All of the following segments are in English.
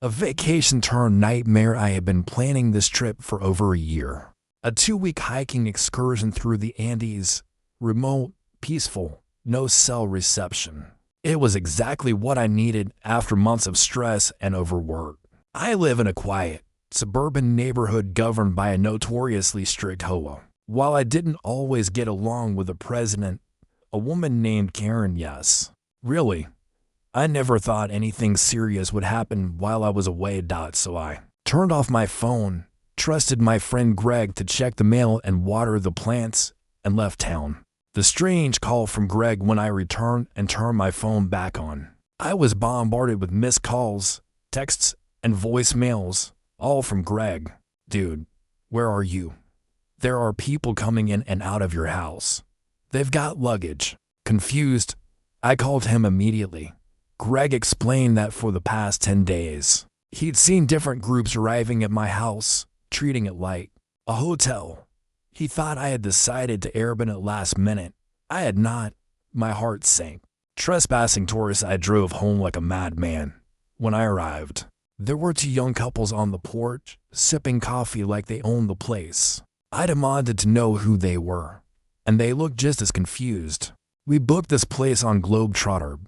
A vacation turned nightmare. I had been planning this trip for over a year. A 2-week hiking excursion through the Andes, remote, peaceful, no cell reception. It was exactly what I needed after months of stress and overwork. I live in a quiet, suburban neighborhood governed by a notoriously strict HOA. While I didn't always get along with the president, a woman named Karen, yes. Really, I never thought anything serious would happen while I was away. So I turned off my phone, trusted my friend Greg to check the mail and water the plants, and left town. The strange call from Greg when I returned and turned my phone back on. I was bombarded with missed calls, texts, and voicemails, all from Greg. Dude, where are you? There are people coming in and out of your house. They've got luggage. Confused, I called him immediately. Greg explained that for the past 10 days, he'd seen different groups arriving at my house, treating it like a hotel. He thought I had decided to airbend it last minute. I had not. My heart sank. Trespassing tourists, I drove home like a madman. When I arrived, there were 2 young couples on the porch, sipping coffee like they owned the place. I demanded to know who they were, and they looked just as confused. We booked this place on Globetrotter.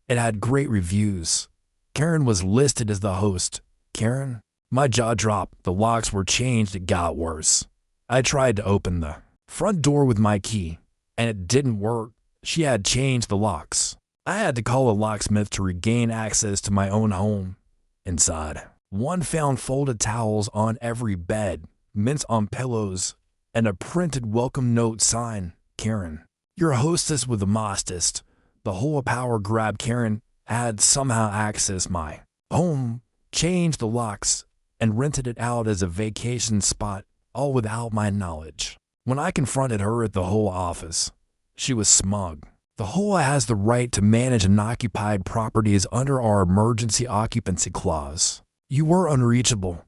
It had great reviews. Karen was listed as the host. Karen? My jaw dropped. The locks were changed. It got worse. I tried to open the front door with my key, and it didn't work. She had changed the locks. I had to call a locksmith to regain access to my own home. Inside, one found folded towels on every bed, mints on pillows, and a printed welcome note sign. Karen, your hostess with the mostest. The whole power grab. Karen had somehow accessed my home, changed the locks, and rented it out as a vacation spot, all without my knowledge. When I confronted her at the HOA office, she was smug. The HOA has the right to manage unoccupied properties under our emergency occupancy clause. You were unreachable.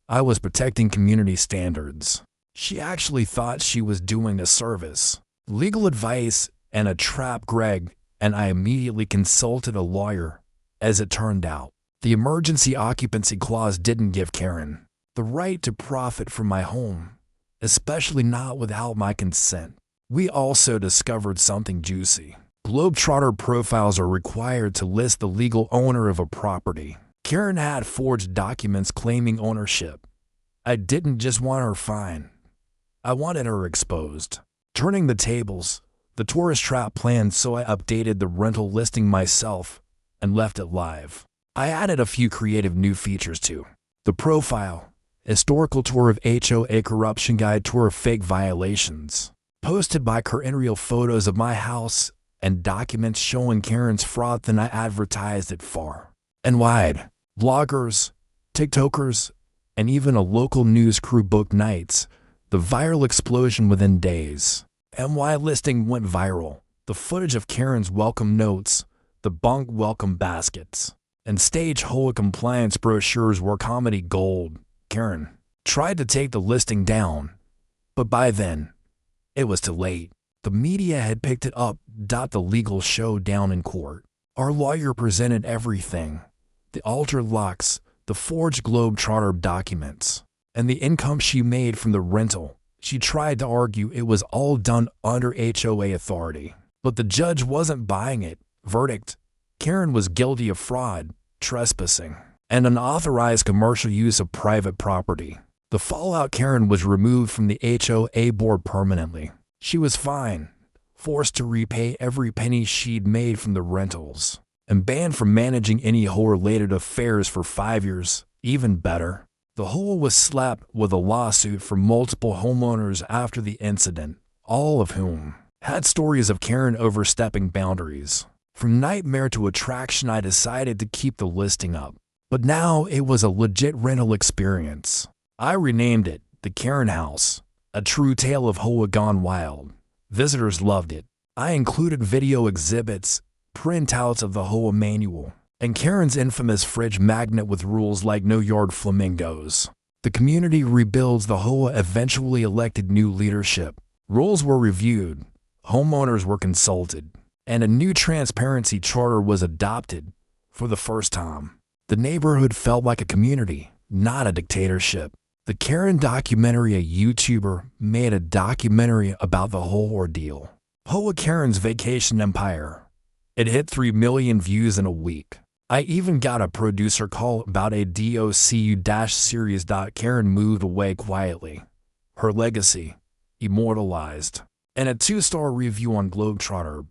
I was protecting community standards. She actually thought she was doing a service. Legal advice and a trap. Greg and I immediately consulted a lawyer. As it turned out, the emergency occupancy clause didn't give Karen the right to profit from my home, especially not without my consent. We also discovered something juicy. Globetrotter profiles are required to list the legal owner of a property. Karen had forged documents claiming ownership. I didn't just want her fined. I wanted her exposed. Turning the tables, the tourist trap planned, so I updated the rental listing myself and left it live. I added a few creative new features too. The profile, historical tour of HOA, corruption guide, tour of fake violations, posted by Karen, real photos of my house, and documents showing Karen's fraud. Then I advertised it far and wide. Vloggers, TikTokers, and even a local news crew booked nights. The viral explosion within days. My listing went viral. The footage of Karen's welcome notes, the bunk welcome baskets, and stage HOA compliance brochures were comedy gold. Karen tried to take the listing down, but by then, it was too late. The media had picked it up. The legal showdown in court. Our lawyer presented everything: the altered locks, the forged Globetrotter documents, and the income she made from the rental. She tried to argue it was all done under HOA authority, but the judge wasn't buying it. Verdict: Karen was guilty of fraud, trespassing, and unauthorized commercial use of private property. The fallout: Karen was removed from the HOA board permanently. She was fined, forced to repay every penny she'd made from the rentals, and banned from managing any HOA-related affairs for 5 years. Even better, the HOA was slapped with a lawsuit from multiple homeowners after the incident, all of whom had stories of Karen overstepping boundaries. From nightmare to attraction, I decided to keep the listing up. But now it was a legit rental experience. I renamed it the Karen House, a true tale of HOA gone wild. Visitors loved it. I included video exhibits, printouts of the HOA manual, and Karen's infamous fridge magnet with rules like no yard flamingos. The community rebuilds. The HOA eventually elected new leadership. Rules were reviewed, homeowners were consulted, and a new transparency charter was adopted for the first time. The neighborhood felt like a community, not a dictatorship. The Karen documentary, a YouTuber made a documentary about the whole ordeal. HOA Karen's Vacation Empire. It hit 3 million views in a week. I even got a producer call about a docu-series. Karen moved away quietly. Her legacy, immortalized. And a 2-star review on Globetrotter.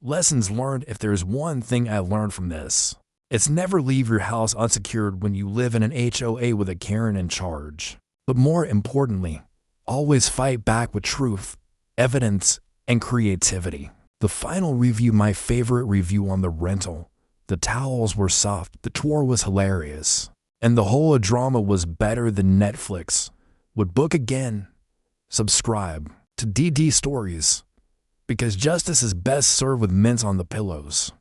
Lessons learned. If there's one thing I learned from this, it's never leave your house unsecured when you live in an HOA with a Karen in charge. But more importantly, always fight back with truth, evidence, and creativity. The final review, my favorite review on the rental. The towels were soft, the tour was hilarious, and the whole drama was better than Netflix. Would book again. Subscribe to DD Stories, because justice is best served with mints on the pillows.